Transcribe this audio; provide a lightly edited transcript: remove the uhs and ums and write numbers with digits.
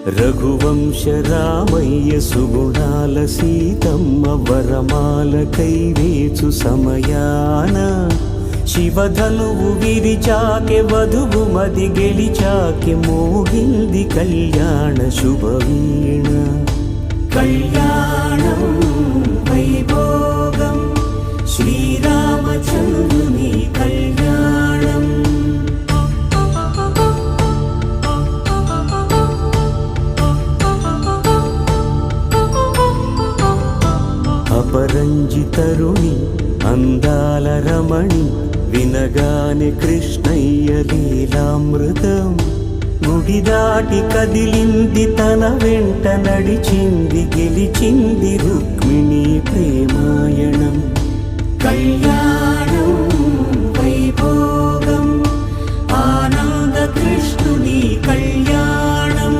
రఘువంశ రామయ్య సుగుణాల సీతమ్మ వరమాల కైవేచు సమయాన శివధనువు విరిచాకె వధువు మది గెలిచాకె మోగింది కళ్యాణ శుభవీణ. కళ్యాణం వైభోగం శ్రీరామచంద్రుని కళ్యాణం. అపరంజి తరుణి అందాల రమణి వినగానే కృష్ణయ్య లీలామృతం. గుడి దాటి కదిలింది తన వెంట నడిచింది గెలిచింది రుక్మిణి ప్రేమాయణం. కళ్యాణం